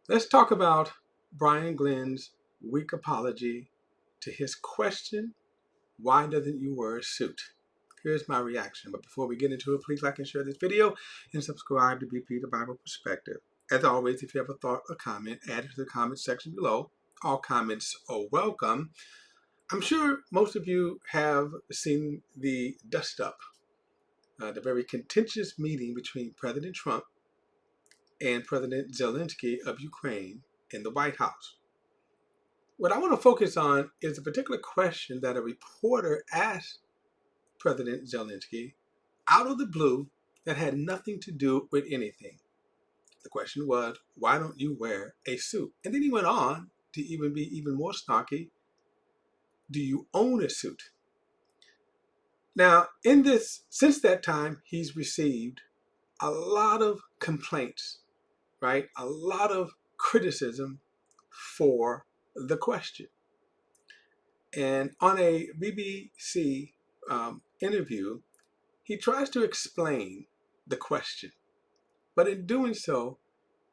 Let's talk about Brian Glenn's weak apology to his question, why doesn't you wear a suit? Here's my reaction. But before we get into it, please like and share this video and subscribe to BP The Bible Perspective. As always, if you have a thought or comment, add it to the comment section below. All comments are welcome. I'm sure most of you have seen the dust up, the very contentious meeting between President Trump and President Zelinsky of Ukraine in the White House. What I want to focus on is a particular question that a reporter asked President Zelensky out of the blue that had nothing to do with anything. The question was, why don't you wear a suit? And then he went on to be even more snarky. Do you own a suit? Now, since that time, he's received a lot of complaints, right? A lot of criticism for the question. And on a BBC interview, he tries to explain the question. But in doing so,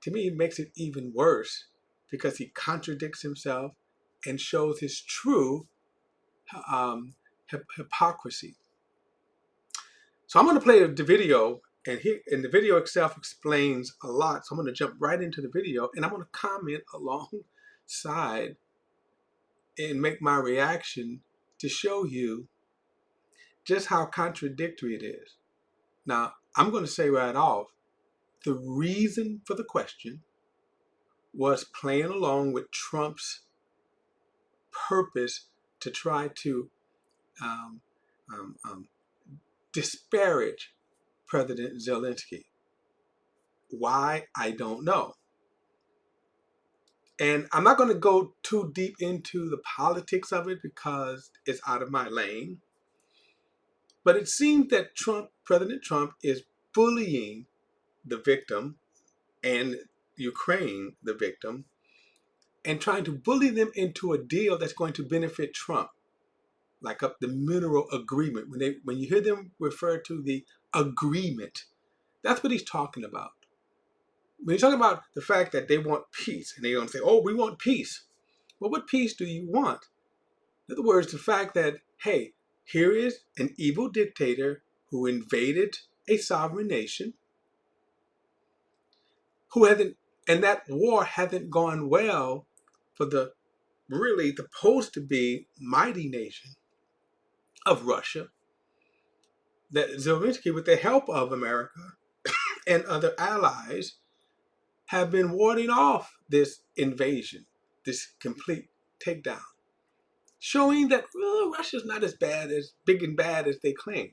to me, it makes it even worse because he contradicts himself and shows his true hypocrisy. So I'm going to play the video, and the video itself explains a lot. So I'm going to jump right into the video, and I'm going to comment alongside and make my reaction to show you just how contradictory it is. Now, I'm going to say right off, the reason for the question was playing along with Trump's purpose to try to disparage President Zelensky. Why? I don't know. And I'm not going to go too deep into the politics of it because it's out of my lane. But it seems that President Trump is bullying the victim and Ukraine, the victim, and trying to bully them into a deal that's going to benefit Trump, like the mineral agreement. When you hear them refer to the agreement, that's what he's talking about. When he's talking about the fact that they want peace, and they're going to say, oh, we want peace. Well, what peace do you want? In other words, the fact that, hey, here is an evil dictator who invaded a sovereign nation, and that war hasn't gone well for the supposed to be mighty nation of Russia, that Zelensky, with the help of America and other allies, have been warding off this invasion, this complete takedown, showing that Russia's not as big and bad as they claim.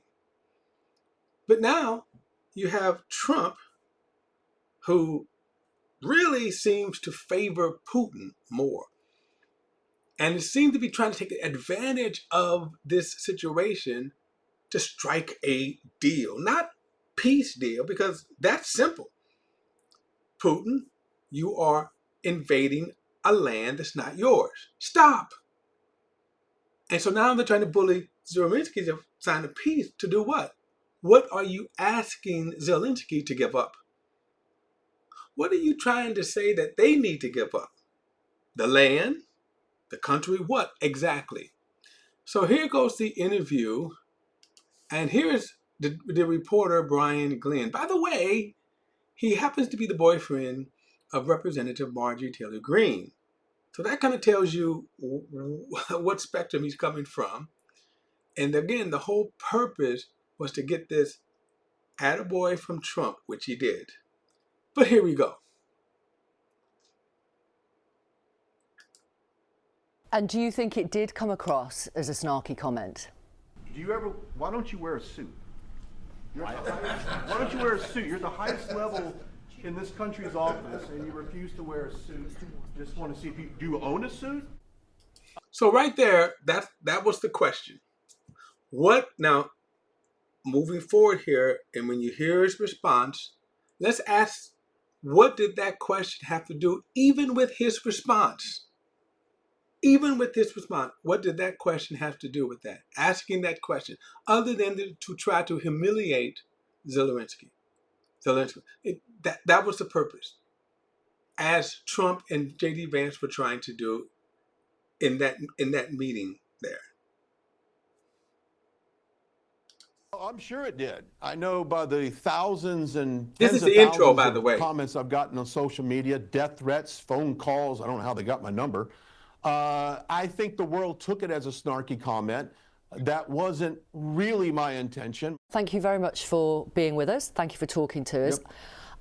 But now you have Trump, who really seems to favor Putin more. And it seems to be trying to take advantage of this situation to strike a deal. Not peace deal, because that's simple. Putin, you are invading a land that's not yours. Stop. And so now they're trying to bully Zelensky to sign a peace to do what? What are you asking Zelensky to give up? What are you trying to say that they need to give up? The land? The country? What exactly? So here goes the interview, and here's the reporter, Brian Glenn. By the way, he happens to be the boyfriend of Representative Marjorie Taylor Greene. So that kind of tells you what spectrum he's coming from. And again, the whole purpose was to get this attaboy from Trump, which he did. But here we go. And do you think it did come across as a snarky comment? Why don't you wear a suit? Why don't you wear a suit? You're the highest level in this country's office, and you refuse to wear a suit. Just want to see do you own a suit? So right there, that was the question. What now? Moving forward here, and when you hear his response, let's ask, what did that question have to do, even with his response? Even with this response, what did that question have to do with that? Asking that question, other than to try to humiliate Zelensky. That was the purpose. as Trump and J.D. Vance were trying to do in that meeting there? I'm sure it did. I know by the thousands and This tens is of the intro, thousands by the of way. comments I've gotten on social media, death threats, phone calls. I don't know how they got my number. I think the world took it as a snarky comment. That wasn't really my intention. Thank you very much for being with us. Thank you for talking to us. Yep.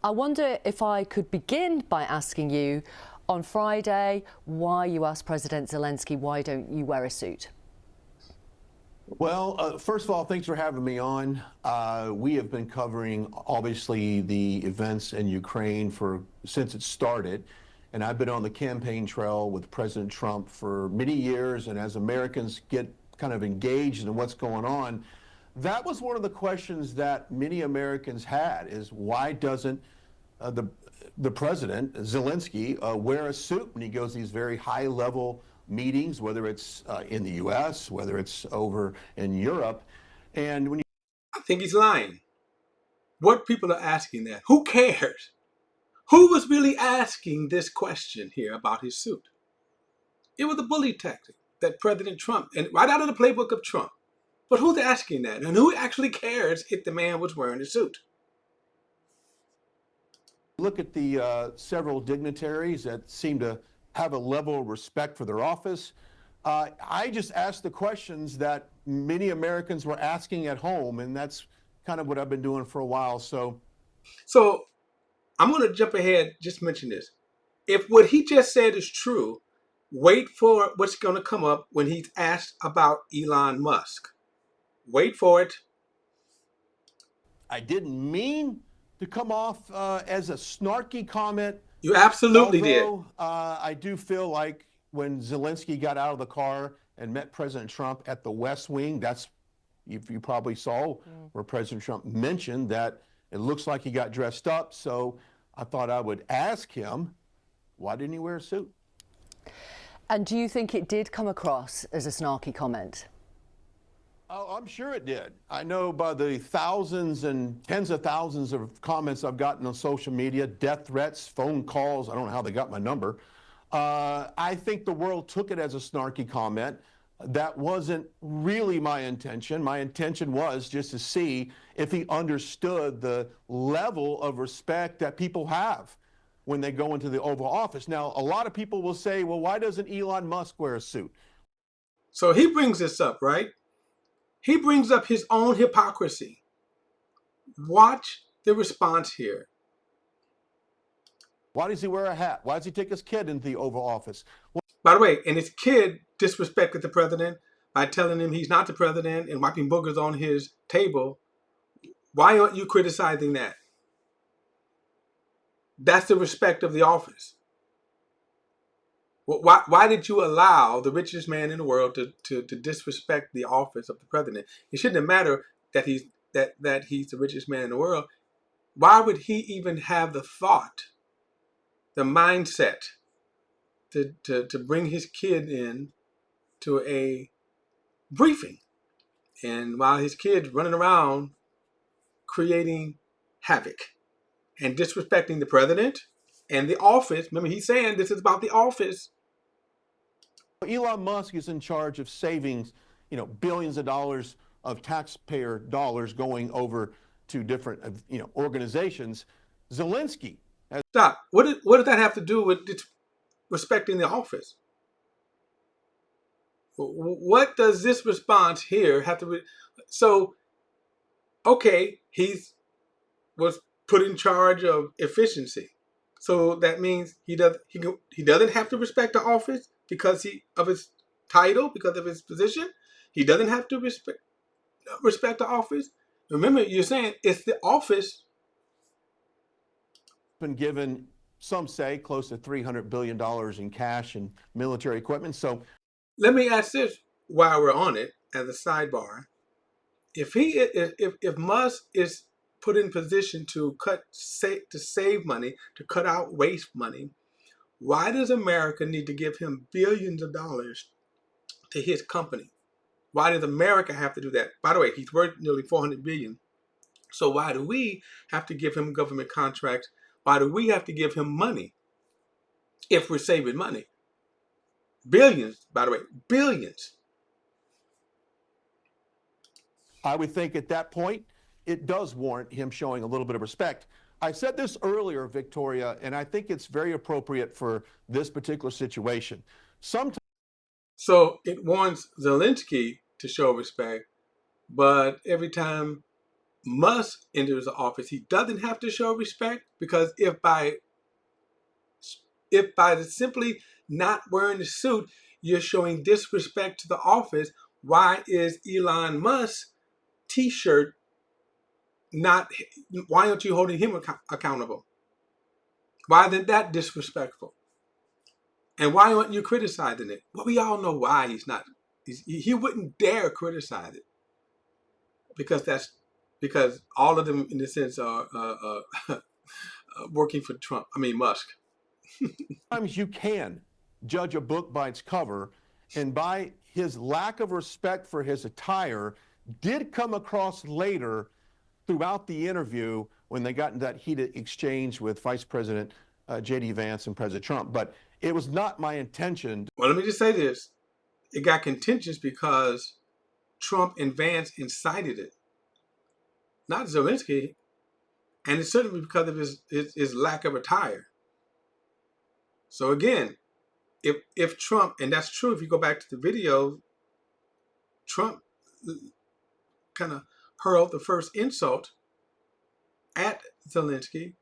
I wonder if I could begin by asking you, on Friday, why you asked President Zelensky, why don't you wear a suit? Well, first of all, thanks for having me on. We have been covering, obviously, the events in Ukraine since it started. And I've been on the campaign trail with President Trump for many years. And as Americans get kind of engaged in what's going on, that was one of the questions that many Americans had, is why doesn't the president, Zelinsky, wear a suit when he goes to these very high-level meetings, whether it's in the U.S., whether it's over in Europe. And when you I think he's lying. What people are asking that? Who cares? Who was really asking this question here about his suit? It was a bully tactic that President Trump, and right out of the playbook of Trump. But who's asking that? And who actually cares if the man was wearing a suit? look at the several dignitaries that seem to have a level of respect for their office, I just asked the questions that many Americans were asking at home, and that's kind of what I've been doing for a while. So I'm going to jump ahead, just mention this. If what he just said is true, wait for what's going to come up when he's asked about Elon Musk. Wait for it. I didn't mean to come off as a snarky comment. You absolutely did. I do feel like when Zelensky got out of the car and met President Trump at the West Wing, that's, if you probably saw, where President Trump mentioned that it looks like he got dressed up. So I thought I would ask him, why didn't he wear a suit? And do you think it did come across as a snarky comment? Oh, I'm sure it did. I know by the thousands and tens of thousands of comments I've gotten on social media, death threats, phone calls. I don't know how they got my number. I think the world took it as a snarky comment. That wasn't really my intention. My intention was just to see if he understood the level of respect that people have when they go into the Oval Office. Now, a lot of people will say, well, why doesn't Elon Musk wear a suit? So he brings this up, right? He brings up his own hypocrisy. Watch the response here. Why does he wear a hat? Why does he take his kid into the Oval Office? Well, By the way, and his kid disrespected the president by telling him he's not the president and wiping boogers on his table. Why aren't you criticizing that? That's the respect of the office. Why did you allow the richest man in the world to disrespect the office of the president? It shouldn't matter that he's the richest man in the world. Why would he even have the thought, the mindset to bring his kid in to a briefing, and while his kid's running around creating havoc and disrespecting the president and the office? Remember, he's saying this is about the office. Elon Musk is in charge of saving, billions of dollars of taxpayer dollars going over to different, organizations. Zelinsky has. Stop. What does that have to do with respecting the office? What does this response here have to be? So, okay, was put in charge of efficiency. So that means he doesn't have to respect the office because of his title, because of his position. He doesn't have to respect the office. Remember, you're saying it's the office. Been given, some say, close to $300 billion in cash and military equipment. So let me ask this while we're on it as a sidebar. If Musk is put in position to save money, to cut out waste money, why does America need to give him billions of dollars to his company? Why does America have to do that? By the way, he's worth nearly $400 billion. So why do we have to give him government contracts? Why do we have to give him money? if we're saving money. Billions, by the way, billions. I would think at that point, it does warrant him showing a little bit of respect. I said this earlier, Victoria, and I think it's very appropriate for this particular situation. Sometimes So it warrants Zelinsky to show respect, but every time Musk enters the office, he doesn't have to show respect, because if by simply not wearing the suit, you're showing disrespect to the office, why is Elon Musk's t-shirt not, why aren't you holding him accountable? Why isn't that disrespectful? And why aren't you criticizing it? Well, we all know why he's not. He wouldn't dare criticize it, because all of them, in a sense, are working for Trump. I mean, Musk. sometimes you can judge a book by its cover, and by his lack of respect for his attire did come across later throughout the interview when they got in that heated exchange with Vice President J.D. Vance and President Trump. But it was not my intention. Well, let me just say this. It got contentious because Trump and Vance incited it, not Zelinsky. And it's certainly because of his lack of attire. So again, if Trump, and that's true, if you go back to the video, Trump kind of hurled the first insult at Zelinsky,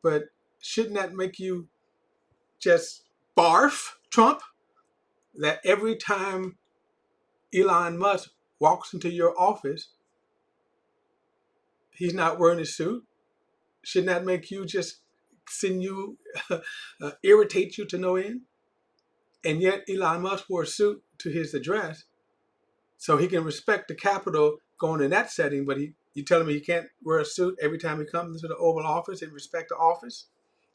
but shouldn't that make you just barf, Trump? That every time Elon Musk walks into your office, he's not wearing a suit? Shouldn't that make you just irritate you to no end? And yet Elon Musk wore a suit to his address, so he can respect the Capitol going in that setting, but you telling me he can't wear a suit every time he comes into the Oval Office and respect the office?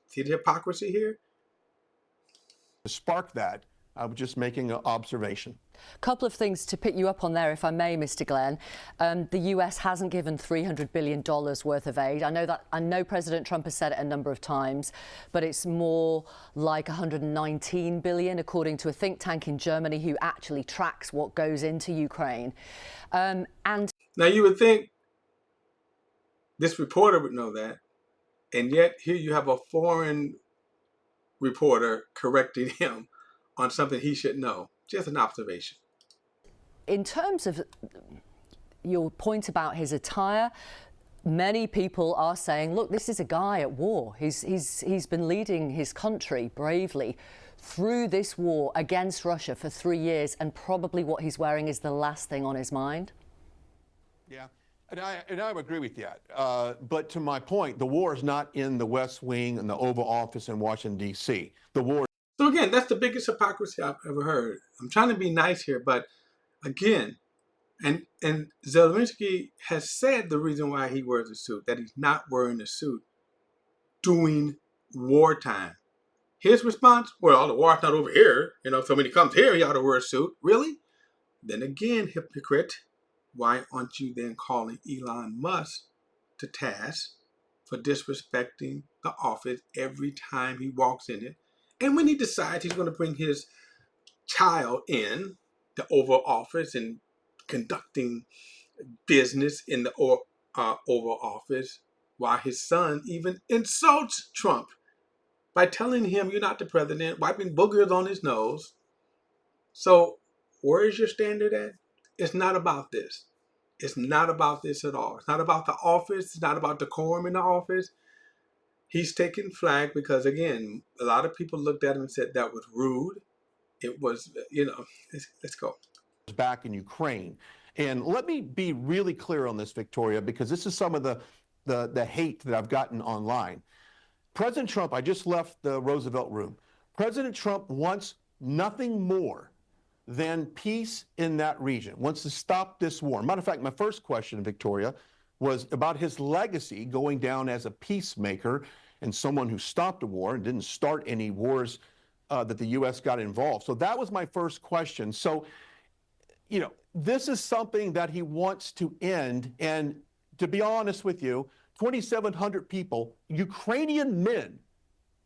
See the hypocrisy here? To spark that, I was just making an observation. A couple of things to pick you up on there, if I may, Mr. Glenn. The US hasn't given $300 billion worth of aid. I know President Trump has said it a number of times, but it's more like $119 billion, according to a think tank in Germany who actually tracks what goes into Ukraine. And now you would think this reporter would know that, and yet here you have a foreign reporter correcting him on something he should know. Just an observation. In terms of your point about his attire, many people are saying, look, this is a guy at war. He's been leading his country bravely through this war against Russia for 3 years, and probably what he's wearing is the last thing on his mind. Yeah, and I agree with that. But to my point, the war is not in the West Wing and the Oval Office in Washington, D.C. The war. So again, that's the biggest hypocrisy I've ever heard. I'm trying to be nice here, but again, and Zelensky has said the reason why he wears a suit, that he's not wearing a suit during wartime. His response, well, the war's not over here. So when he comes here, he ought to wear a suit. Really? Then again, hypocrite, why aren't you then calling Elon Musk to task for disrespecting the office every time he walks in it? And when he decides he's going to bring his child in the Oval Office and conducting business in the Oval Office, while his son even insults Trump by telling him you're not the president, wiping boogers on his nose. So where is your standard at? It's not about this. It's not about this at all. It's not about the office. It's not about decorum in the office. He's taking flag because, again, a lot of people looked at him and said that was rude. It was, let's go. Back in Ukraine. And let me be really clear on this, Victoria, because this is some of the hate that I've gotten online. President Trump, I just left the Roosevelt room. President Trump wants nothing more than peace in that region, wants to stop this war. Matter of fact, my first question, Victoria, was about his legacy going down as a peacemaker and someone who stopped a war and didn't start any wars that the U.S. got involved. So that was my first question. So, this is something that he wants to end. And to be honest with you, 2,700 people, Ukrainian men,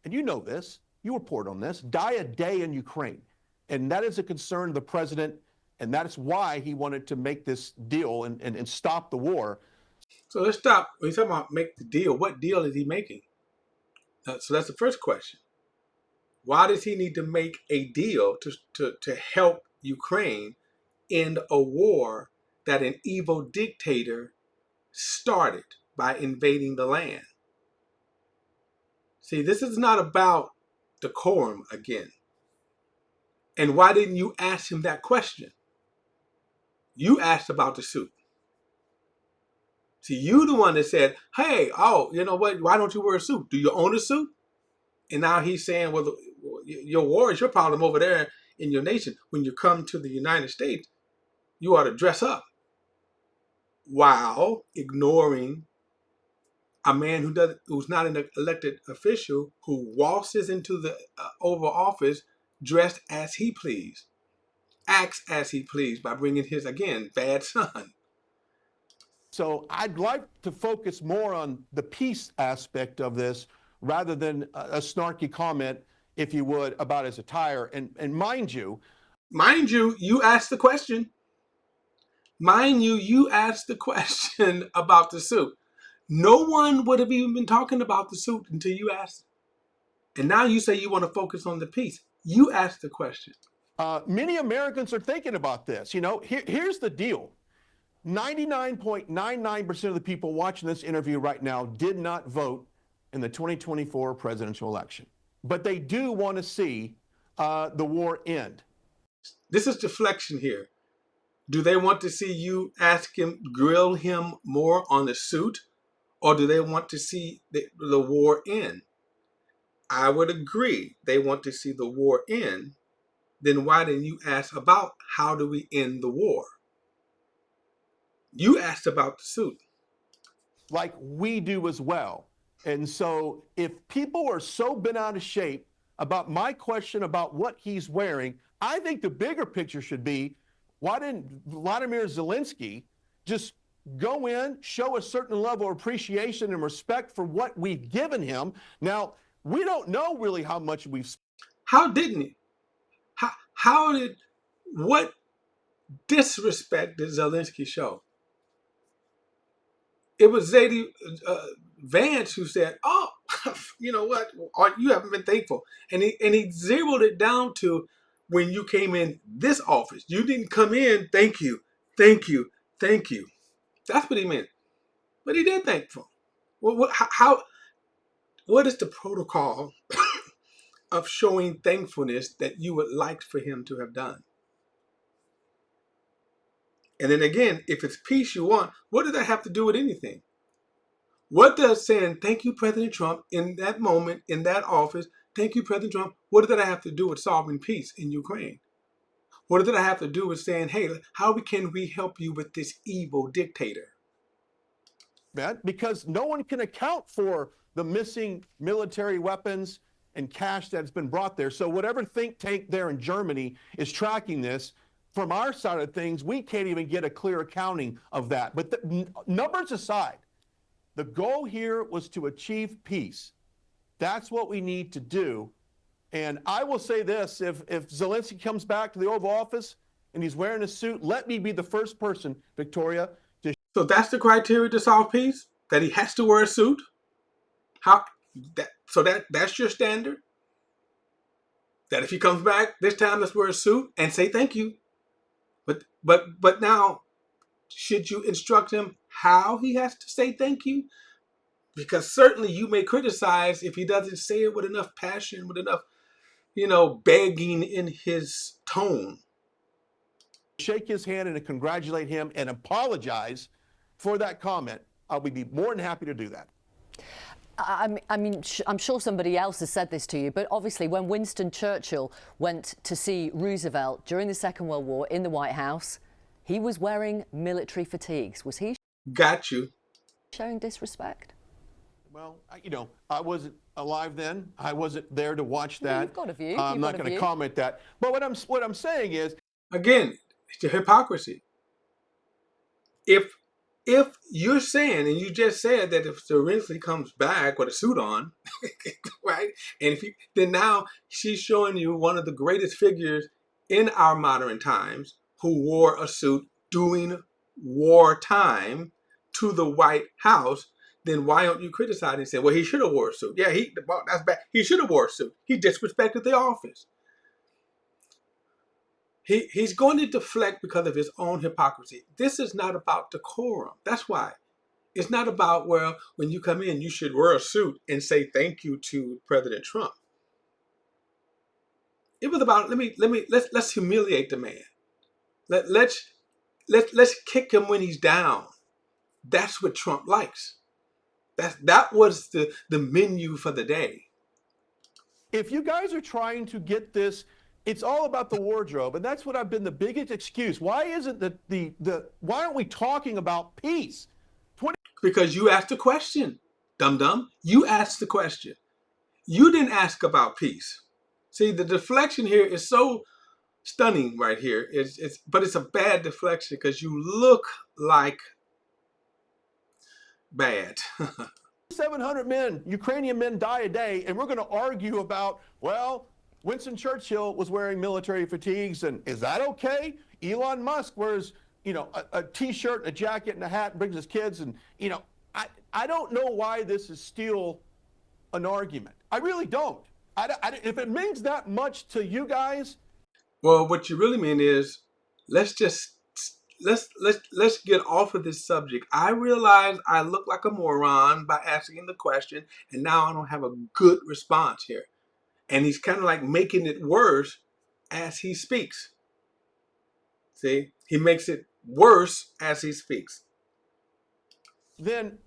and you know this, you report on this, die a day in Ukraine. And that is a concern of the president, and that's why he wanted to make this deal and stop the war. So let's stop. When he's talking about make the deal, what deal is he making? So that's the first question. Why does he need to make a deal to help Ukraine end a war that an evil dictator started by invading the land? See, this is not about decorum again. And why didn't you ask him that question? You asked about the suit. See, you the one that said, hey, oh, you know what? Why don't you wear a suit? Do you own a suit? And now he's saying, well, your war is your problem over there in your nation. When you come to the United States, you ought to dress up, while ignoring a man who's not an elected official, who waltzes into the Oval Office dressed as he pleased, acts as he pleased by bringing his, again, bad son. So I'd like to focus more on the peace aspect of this rather than a snarky comment, if you would, about his attire. And mind you, you asked the question. Mind you, you asked the question about the suit. No one would have even been talking about the suit until you asked. And now you say you want to focus on the peace. You asked the question. many Americans are thinking about this. You know, here's the deal. 99.99% of the people watching this interview right now did not vote in the 2024 presidential election. But they do want to see the war end. This is deflection here. Do they want to see you grill him more on the suit? Or do they want to see the war end? I would agree they want to see the war end. Then why didn't you ask about how do we end the war? You asked about the suit. Like we do as well. And so if people are so bent out of shape about my question about what he's wearing, I think the bigger picture should be, why didn't Vladimir Zelinsky just go in, show a certain level of appreciation and respect for what we've given him? Now, we don't know really how much we've... How didn't he? What disrespect did Zelinsky show? It was Zadie Vance who said, oh, you know what? You haven't been thankful. And he zeroed it down to when you came in this office. You didn't come in, thank you, thank you, thank you. That's what he meant. But he did thankful. What is the protocol of showing thankfulness that you would like for him to have done? And then again, if it's peace you want, what does that have to do with anything? What does saying, thank you, President Trump, in that moment, in that office, thank you, President Trump, what did that have to do with solving peace in Ukraine? What did that have to do with saying, hey, how can we help you with this evil dictator? Man, because no one can account for the missing military weapons and cash that's been brought there. So whatever think tank there in Germany is tracking this, from our side of things, we can't even get a clear accounting of that. But numbers aside, the goal here was to achieve peace. That's what we need to do. And I will say this, if Zelensky comes back to the Oval Office and he's wearing a suit, let me be the first person, Victoria, to... So that's the criteria to solve peace? That he has to wear a suit? That's your standard? That if he comes back this time, let's wear a suit and say thank you. But now, should you instruct him how he has to say thank you? Because certainly you may criticize if he doesn't say it with enough passion, with enough, begging in his tone. Shake his hand and congratulate him and apologize for that comment. I'll be more than happy to do that. I mean, I'm sure somebody else has said this to you, but obviously when Winston Churchill went to see Roosevelt during the Second World War in the White House, he was wearing military fatigues. Was he showing disrespect? Well, I wasn't alive then. I wasn't there to watch that. You've got a view. I'm not going to comment that. But what I'm saying is, again, it's the hypocrisy. If if you're saying, and you just said that if Zelinsky comes back with a suit on, right, and if then now she's showing you one of the greatest figures in our modern times who wore a suit during wartime to the White House, then why don't you criticize and say, well, he should have wore a suit? Yeah, that's bad. He should have wore a suit. He disrespected the office. He's going to deflect because of his own hypocrisy. This is not about decorum. That's why. It's not about, well, when you come in, you should wear a suit and say thank you to President Trump. It was about let's humiliate the man. Let's kick him when he's down. That's what Trump likes. That was the menu for the day. If you guys are trying to get this, it's all about the wardrobe, and that's what I've been the biggest excuse. Why isn't why aren't we talking about peace? Because you asked the question, dum-dum. You asked the question. You didn't ask about peace. See, the deflection here is so stunning right here. But it's a bad deflection because you look like bad. 700 men, Ukrainian men die a day, and we're going to argue about, well, Winston Churchill was wearing military fatigues, and is that okay? Elon Musk wears, a T-shirt, and a jacket, and a hat, and brings his kids, and, I don't know why this is still an argument. I really don't. If it means that much to you guys. Well, what you really mean is, let's get off of this subject. I realize I look like a moron by asking the question, and now I don't have a good response here. And he's kind of like making it worse as he speaks. See, he makes it worse as he speaks. Then,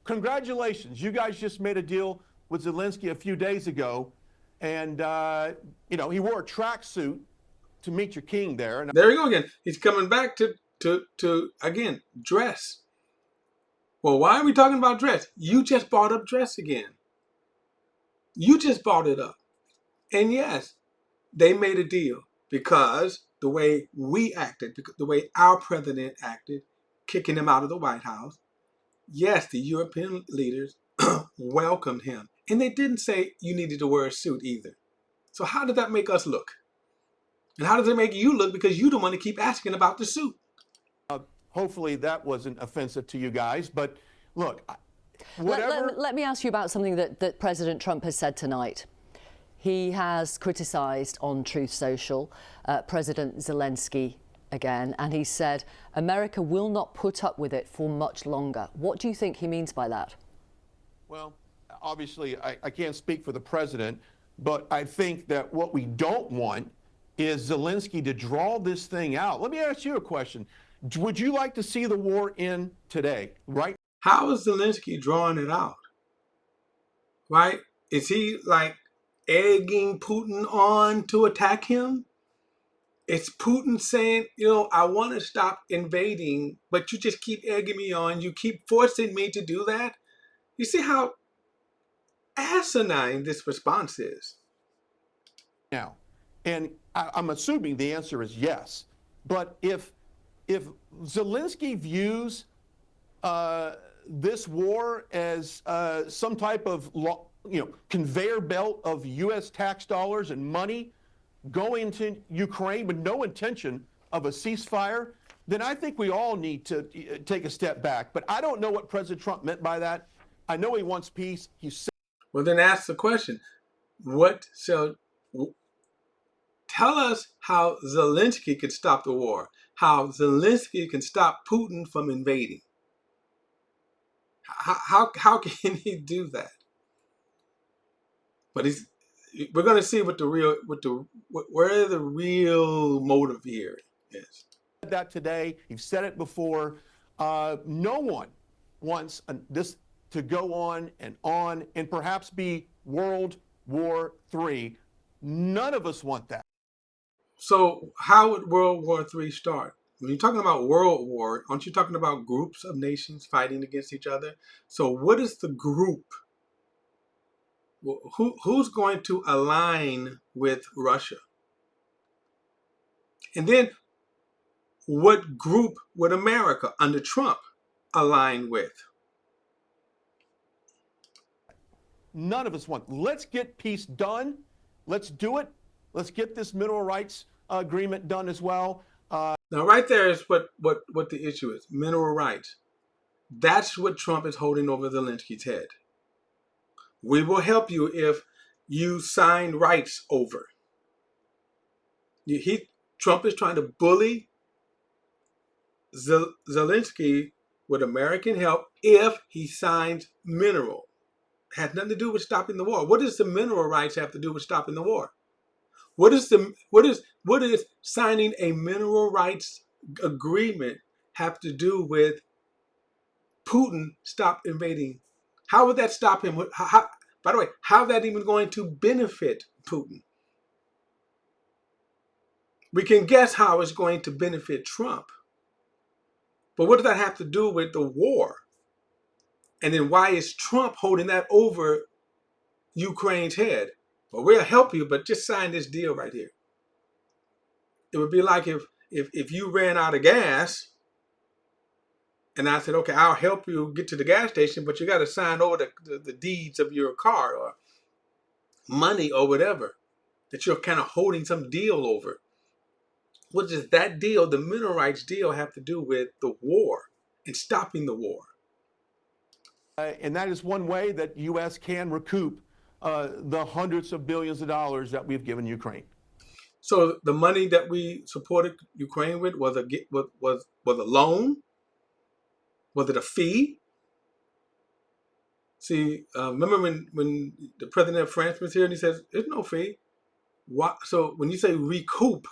congratulations. You guys just made a deal with Zelinsky a few days ago, and, he wore a tracksuit to meet your king there. And there we go again. He's coming back to again, dress. Well, why are we talking about dress? You just brought up dress again. You just brought it up. And yes, they made a deal because the way we acted, the way our president acted, kicking him out of the White House, yes, the European leaders welcomed him. And they didn't say you needed to wear a suit either. So how did that make us look? And how does it make you look because you don't want to keep asking about the suit? Hopefully that wasn't offensive to you guys, but look, whatever. Let me ask you about something that President Trump has said tonight. He has criticised on Truth Social President Zelinsky again, and he said America will not put up with it for much longer. What do you think he means by that? Well, obviously, I can't speak for the president, but I think that what we don't want is Zelinsky to draw this thing out. Let me ask you a question. Would you like to see the war end today, right? How is Zelinsky drawing it out? Right? Is he like egging Putin on to attack him? It's Putin saying, I want to stop invading, but you just keep egging me on. You keep forcing me to do that. You see how asinine this response is. Now, and I'm assuming the answer is yes. But if Zelinsky views this war as some type of conveyor belt of U.S. tax dollars and money going to Ukraine with no intention of a ceasefire, then I think we all need to take a step back. But I don't know what President Trump meant by that. I know he wants peace. Well, then ask the question. Tell us how Zelinsky could stop the war, how Zelinsky can stop Putin from invading. How can he do that? But we're going to see where the real motive here is. That today, you've said it before. No one wants this to go on and perhaps be World War III. None of us want that. So how would World War III start? When you're talking about world war, aren't you talking about groups of nations fighting against each other? So what is the group? Who's going to align with Russia? And then what group would America under Trump align with. None of us want. Let's get peace done. Let's do it. Let's get this mineral rights agreement done as well. Now, right there is what the issue is. Mineral rights. That's what Trump is holding over Zelensky's head. We will help you if you sign rights over. Trump is trying to bully Zelensky with American help if he signs mineral. It has nothing to do with stopping the war. What does the mineral rights have to do with stopping the war? What is signing a mineral rights agreement have to do with Putin stop invading? How would that stop him? By the way, how is that even going to benefit Putin? We can guess how it's going to benefit Trump. But what does that have to do with the war? And then why is Trump holding that over Ukraine's head? Well, we'll help you, but just sign this deal right here. It would be like if you ran out of gas and I said, okay, I'll help you get to the gas station, but you got to sign over the deeds of your car or money or whatever that you're kind of holding some deal over. What does that deal, the mineral rights deal, have to do with the war and stopping the war? And that is one way that U.S. can recoup the hundreds of billions of dollars that we've given Ukraine. So the money that we supported Ukraine with was a loan? Was it a fee? See, remember when the president of France was here and he says, there's no fee. Why? So when you say recoup,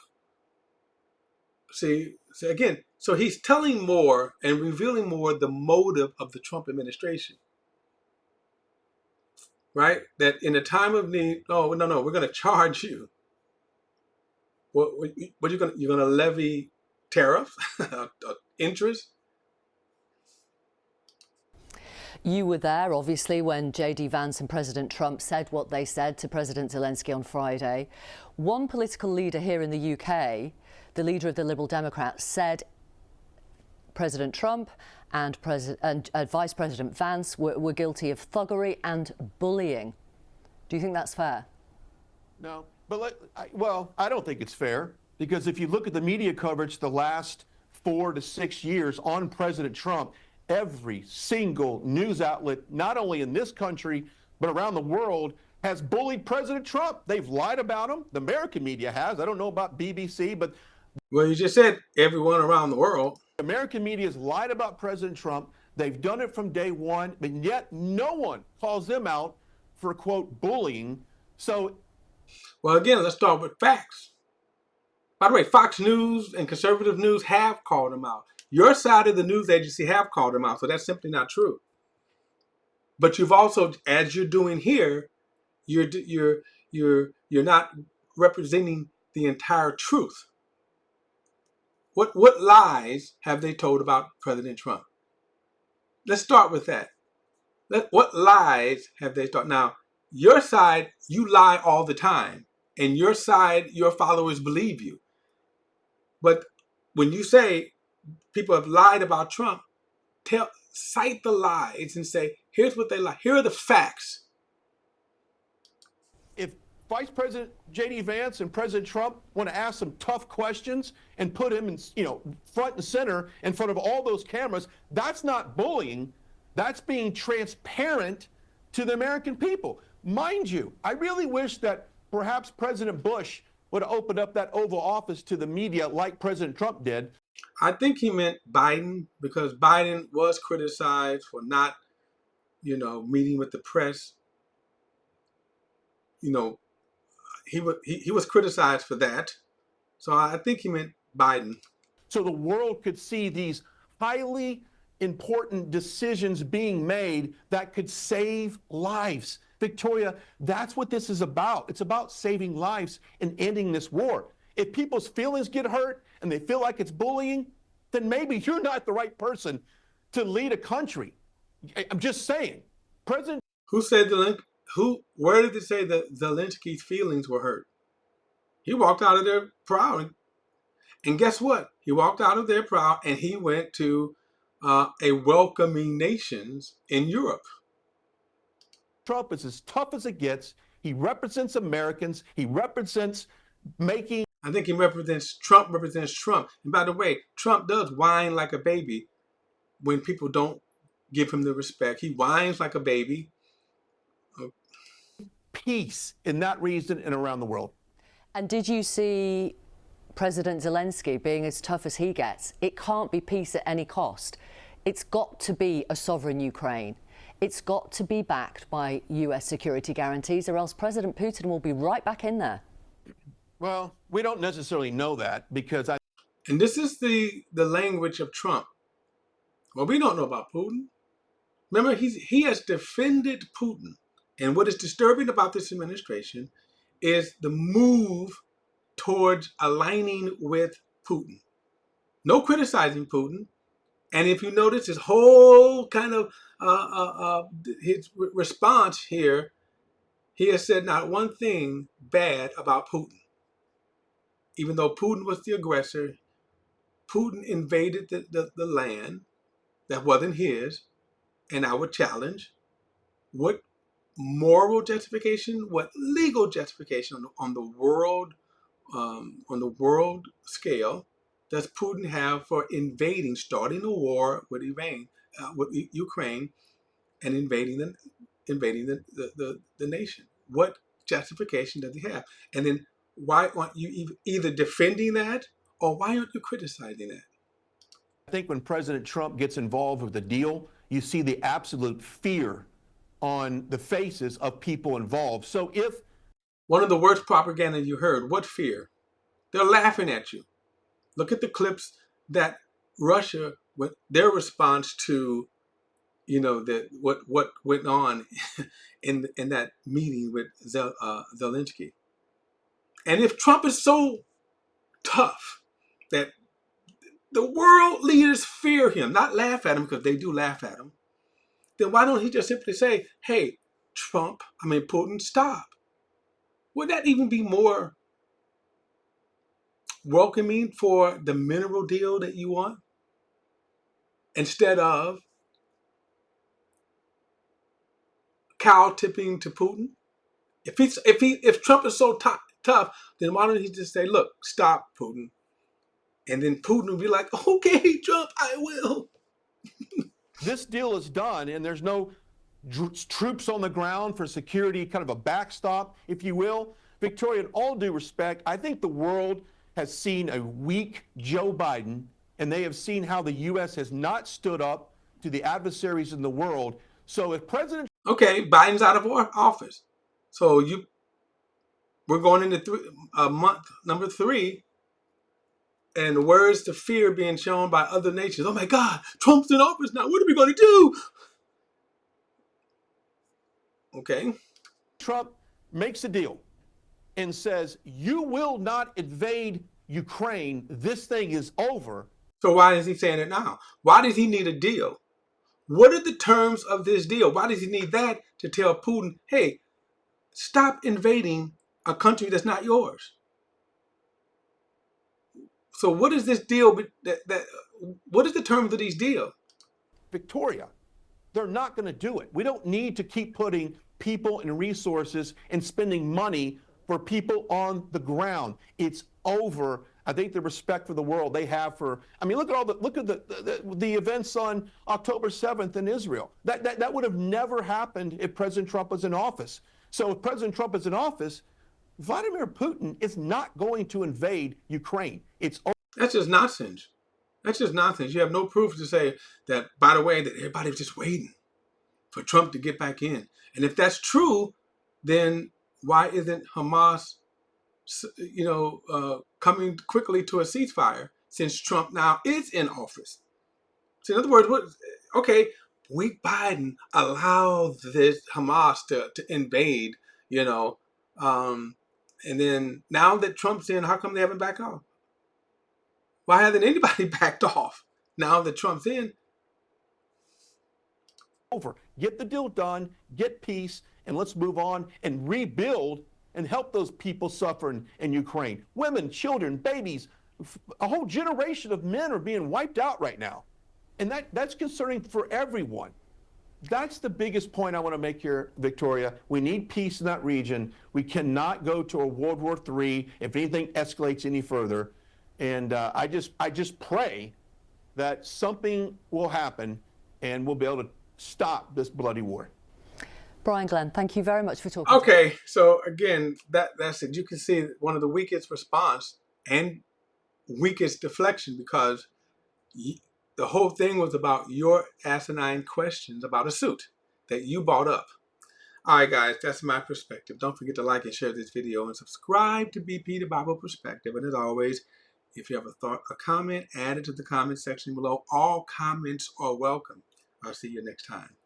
see again, so he's telling more and revealing more the motive of the Trump administration. Right? That in a time of need, no, we're going to charge you. What you're going to levy tariffs, interest? You were there, obviously, when J.D. Vance and President Trump said what they said to President Zelensky on Friday. One political leader here in the UK, the leader of the Liberal Democrats, said President Trump and Vice President Vance were guilty of thuggery and bullying. Do you think that's fair? No, but I don't think it's fair, because if you look at the media coverage the last 4 to 6 years on President Trump, every single news outlet, not only in this country, but around the world, has bullied President Trump. They've lied about him. The American media has. I don't know about BBC, but... Well, you just said everyone around the world. American media has lied about President Trump. They've done it from day one, but yet no one calls them out for, quote, bullying. So... Well, again, let's start with facts. By the way, Fox News and conservative news have called him out. Your side of the news agency have called him out, so that's simply not true. But you've also, as you're doing here, you're not representing the entire truth. What lies have they told about President Trump? Let's start with that. What lies have they told? Now, your side, you lie all the time, and your side, your followers believe you. But when you say people have lied about Trump, cite the lies and say, here's what they lie. Here are the facts. If Vice President J.D. Vance and President Trump want to ask some tough questions and put him in, front and center in front of all those cameras, that's not bullying. That's being transparent to the American people. Mind you, I really wish that perhaps President Bush would have opened up that Oval Office to the media like President Trump did. I think he meant Biden, because Biden was criticized for not, meeting with the press. He was criticized for that. So I think he meant Biden. So the world could see these highly important decisions being made that could save lives. Victoria, that's what this is about. It's about saving lives and ending this war. If people's feelings get hurt and they feel like it's bullying, then maybe you're not the right person to lead a country. I'm just saying. President... Where did it say that Zelensky's feelings were hurt? He walked out of there proud. And guess what? He walked out of there proud and he went to a welcoming nations in Europe. Trump is as tough as it gets. He represents Americans. He represents making. I think he represents Trump. And by the way, Trump does whine like a baby when people don't give him the respect. He whines like a baby. Peace in that region and around the world. And did you see President Zelensky being as tough as he gets? It can't be peace at any cost. It's got to be a sovereign Ukraine. It's got to be backed by US security guarantees, or else President Putin will be right back in there. Well, we don't necessarily know that because And this is the language of Trump. Well, we don't know about Putin. Remember, he has defended Putin. And what is disturbing about this administration is the move towards aligning with Putin. No criticizing Putin. And if you notice his whole kind of his response here, he has said not one thing bad about Putin. Even though Putin was the aggressor, Putin invaded the land that wasn't his. And I would challenge, what moral justification, what legal justification on the world scale does Putin have for invading, starting a war with Ukraine, and invading the nation? What justification does he have? And then why aren't you either defending that, or why aren't you criticizing that? I think when President Trump gets involved with the deal, you see the absolute fear on the faces of people involved. So if one of the worst propaganda you heard, what fear? They're laughing at you. Look at the clips that Russia, their response to, what went on in that meeting with Zelinsky. And if Trump is so tough that the world leaders fear him, not laugh at him, because they do laugh at him, then why don't he just simply say, hey, Putin, stop? Would that even be more welcoming for the mineral deal that you want, instead of cow tipping to Putin? If Trump is so tough, then why don't he just say, look, stop, Putin? And then Putin will be like, okay, Trump, I will. this deal is done and there's no troops on the ground for security, kind of a backstop, if you will, Victoria, in all due respect, I think the world has seen a weak Joe Biden, and they have seen how the U.S. has not stood up to the adversaries in the world. So if President... Okay, Biden's out of office. So we're going into month number 3, and where's the fear being shown by other nations? Oh my God, Trump's in office now. What are we going to do? Okay. Trump makes a deal and says, you will not invade Ukraine. This thing is over. So why is he saying it now? Why does he need a deal? What are the terms of this deal? Why does he need that to tell Putin, hey, stop invading a country that's not yours? So what is this deal? What is the terms of these deals? Victoria, they're not going to do it. We don't need to keep putting people and resources and spending money for people on the ground. It's over. I think the respect for the world they have for, look at the events on October 7th in Israel. That would have never happened if President Trump was in office. So if President Trump is in office, Vladimir Putin is not going to invade Ukraine. It's over. That's just nonsense. That's just nonsense. You have no proof to say that, by the way, that everybody was just waiting for Trump to get back in. And if that's true, then why isn't Hamas, coming quickly to a ceasefire since Trump now is in office? So in other words, weak Biden allowed this Hamas to invade, and then now that Trump's in, how come they haven't backed off? Why hasn't anybody backed off now that Trump's in? Over. Get the deal done, get peace, and let's move on and rebuild and help those people suffering in Ukraine. Women, children, babies, a whole generation of men are being wiped out right now. And that's concerning for everyone. That's the biggest point I want to make here, Victoria. We need peace in that region. We cannot go to a World War III if anything escalates any further. And I just pray that something will happen and we'll be able to stop this bloody war. Brian Glenn, thank you very much for talking. Okay, so again, that's it. You can see one of the weakest response and weakest deflection, because the whole thing was about your asinine questions about a suit that you brought up. All right, guys, that's my perspective. Don't forget to like and share this video and subscribe to BP The Bible Perspective. And as always, if you have a thought, a comment, add it to the comment section below. All comments are welcome. I'll see you next time.